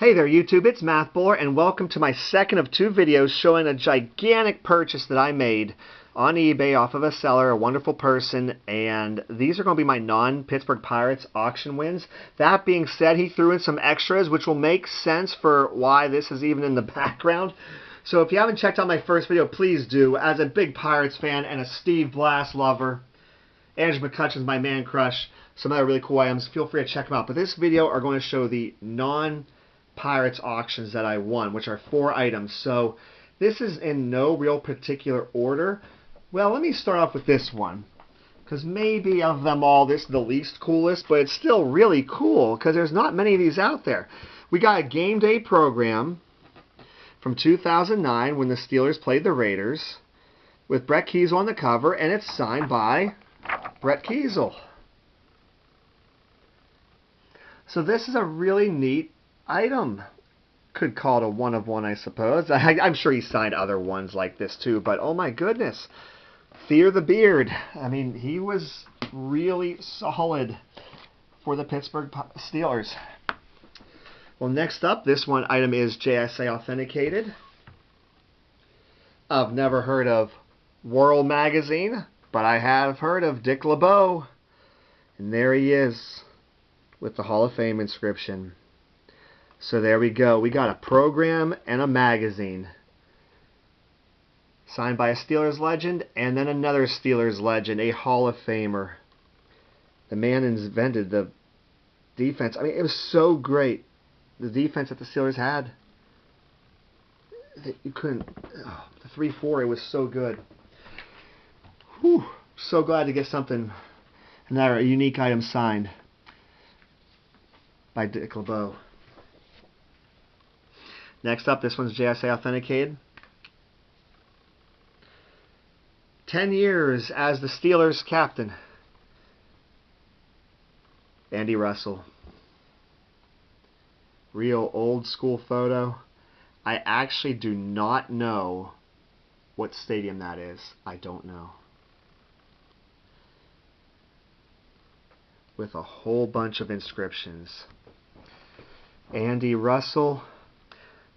Hey there YouTube, it's MathBuller and welcome to my second of two videos showing a gigantic purchase that I made on eBay off of a seller, a wonderful person, and these are going to be my non-Pittsburgh Pirates auction wins. That being said, he threw in some extras which will make sense for why this is even in the background. So if you haven't checked out my first video, please do. As a big Pirates fan and a Steve Blass lover, Andrew McCutchen's my man crush, some other really cool items, feel free to check them out. But this video are going to show the Pirates auctions that I won, which are 4 items. So this is in no real particular order. Well, let me start off with this one, because maybe of them all this is the least coolest, but it's still really cool because there's not many of these out there. We got a game day program from 2009 when the Steelers played the Raiders with Brett Kiesel on the cover, and it's signed by Brett Kiesel. So this is a really neat item. Could call it a one of one, I suppose. I'm sure he signed other ones like this too, but oh my goodness, Fear the Beard. I mean, he was really solid for the Pittsburgh Steelers. Well, next up, this one item is JSA authenticated. I've never heard of World Magazine, but I have heard of Dick LeBeau, and there he is with the Hall of Fame inscription. So there we go. We got a program and a magazine signed by a Steelers legend and then another Steelers legend, a Hall of Famer. The man invented the defense. I mean, it was so great. The defense that the Steelers had. You couldn't... Oh, the 3-4, it was so good. Whew. So glad to get something, another unique item signed by Dick LeBeau. Next up, this one's JSA authenticated. 10 years as the Steelers captain. Andy Russell. Real old school photo. I actually do not know what stadium that is. I don't know. With a whole bunch of inscriptions. Andy Russell.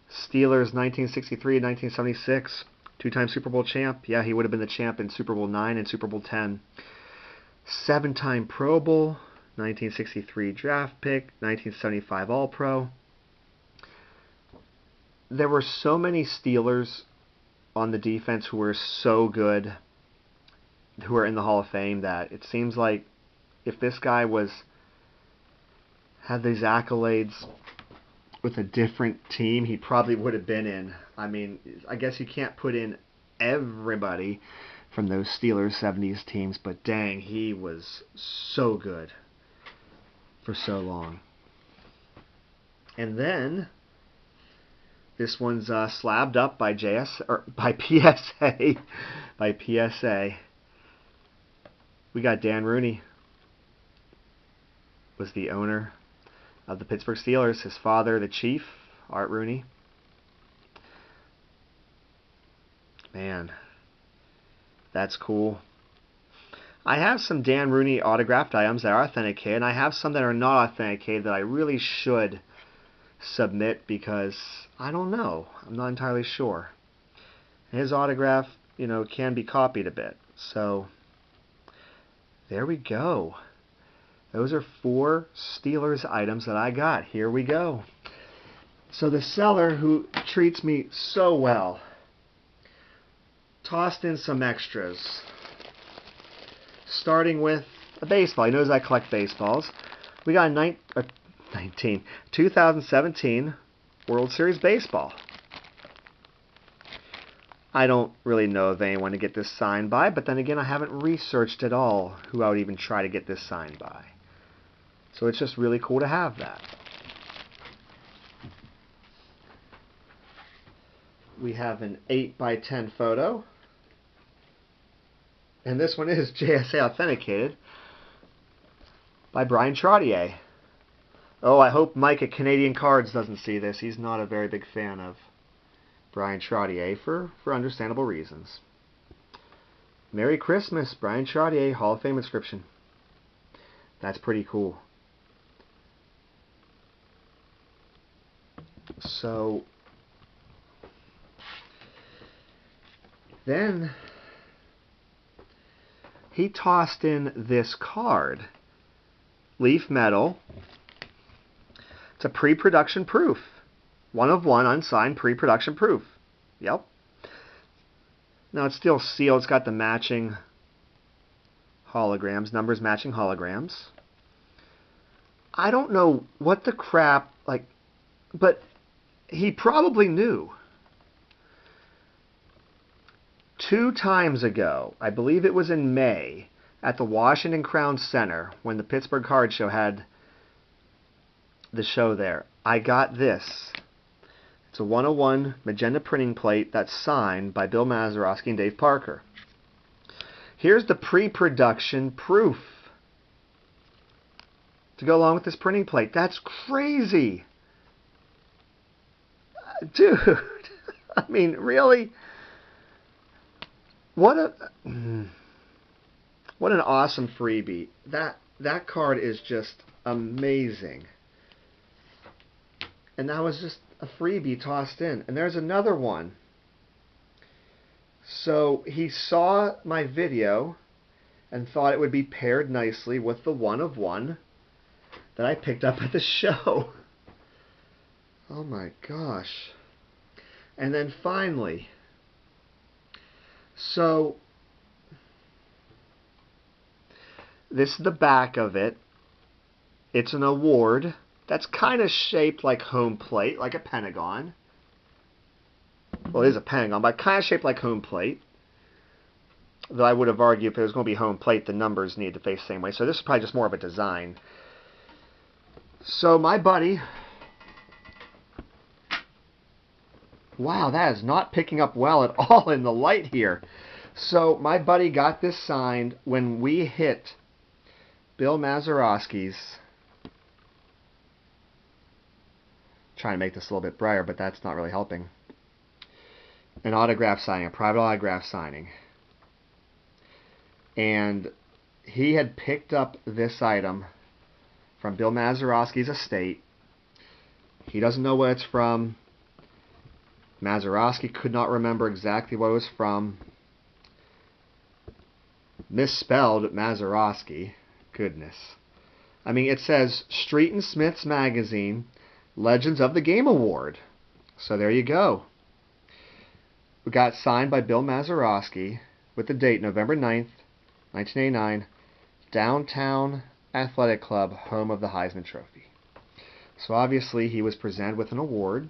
Steelers 1963 and 1976. 2-time Super Bowl champ. Yeah, he would have been the champ in Super Bowl 9 and Super Bowl 10. 7-time Pro Bowl. 1963 draft pick. 1975 All-Pro. There were so many Steelers on the defense who were so good, who are in the Hall of Fame, that it seems like if this guy had these accolades with a different team, he probably would have been in. I mean, I guess you can't put in everybody from those Steelers 70s teams, but dang, he was so good for so long. And then this one's slabbed up by PSA. By PSA. We got Dan Rooney. Was the owner of the Pittsburgh Steelers. His father, the Chief, Art Rooney. Man, that's cool. I have some Dan Rooney autographed items that are authenticated, and I have some that are not authenticated that I really should submit because I don't know. I'm not entirely sure. His autograph, can be copied a bit. So, there we go. Those are 4 Steelers items that I got. Here we go. So the seller, who treats me so well, tossed in some extras. Starting with a baseball. He knows I collect baseballs. We got a 2017 World Series baseball. I don't really know of anyone to get this signed by, but then again, I haven't researched at all who I would even try to get this signed by. So it's just really cool to have that. We have an 8x10 photo. And this one is JSA authenticated by Brian Trottier. Oh, I hope Mike at Canadian Cards doesn't see this. He's not a very big fan of Brian Trottier for understandable reasons. Merry Christmas, Brian Trottier, Hall of Fame inscription. That's pretty cool. So then he tossed in this card. Leaf metal. It's a pre-production proof. 1 of 1, unsigned, pre-production proof. Yep. Now it's still sealed. It's got the matching holograms, numbers matching holograms. I don't know what the crap, like, but he probably knew. 2 times ago, I believe it was in May, at the Washington Crown Center, when the Pittsburgh Card Show had the show there, I got this. It's a 101 magenta printing plate that's signed by Bill Mazeroski and Dave Parker. Here's the pre-production proof to go along with this printing plate. That's crazy. Dude, I mean, really? What an awesome freebie. That card is just amazing. And that was just a freebie tossed in. And there's another one. So he saw my video and thought it would be paired nicely with the 1 of 1 that I picked up at the show. Oh my gosh. And then finally, so this is the back of it. It's an award that's kind of shaped like home plate, like a pentagon. Well, it is a pentagon, but kind of shaped like home plate. Though I would have argued if it was going to be home plate, the numbers need to face the same way. So this is probably just more of a design. So my buddy... Wow, that is not picking up well at all in the light here. So my buddy got this signed when we hit Bill Mazeroski's... Trying to make this a little bit brighter, but that's not really helping. An autograph signing, a private autograph signing. And he had picked up this item from Bill Mazeroski's estate. He doesn't know what it's from. Mazeroski could not remember exactly what it was from. Misspelled Mazeroski. Goodness. I mean, it says Street and Smith's Magazine, Legends of the Game Award. So there you go. We got signed by Bill Mazeroski with the date November 9th, 1989, Downtown Athletic Club, home of the Heisman Trophy. So obviously he was presented with an award.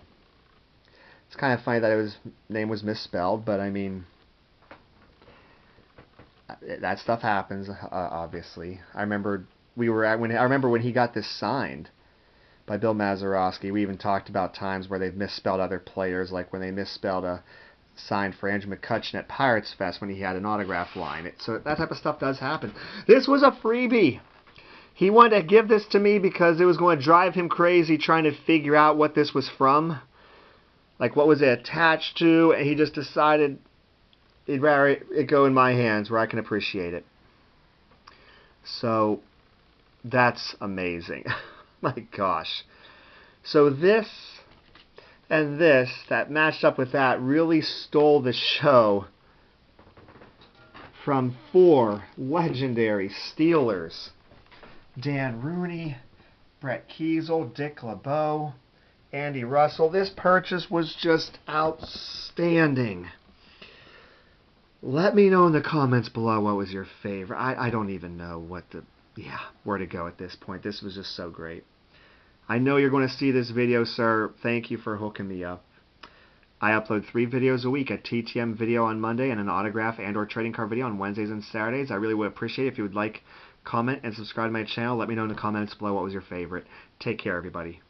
It's kind of funny that his name was misspelled, but I mean, that stuff happens. Obviously, I remember when he got this signed by Bill Mazeroski. We even talked about times where they've misspelled other players, like when they misspelled a sign for Andrew McCutchen at Pirates Fest when he had an autograph line. So that type of stuff does happen. This was a freebie. He wanted to give this to me because it was going to drive him crazy trying to figure out what this was from. Like, what was it attached to? And he just decided he'd rather it go in my hands where I can appreciate it. So, that's amazing. My gosh. So this and this, that matched up with that, really stole the show from 4 legendary Steelers. Dan Rooney, Brett Kiesel, Dick LeBeau, Andy Russell. This purchase was just outstanding. Let me know in the comments below what was your favorite. I don't even know where to go at this point. This was just so great. I know you're going to see this video, sir. Thank you for hooking me up. I upload 3 videos a week, a TTM video on Monday and an autograph and or trading card video on Wednesdays and Saturdays. I really would appreciate it if you would like, comment, and subscribe to my channel. Let me know in the comments below what was your favorite. Take care, everybody.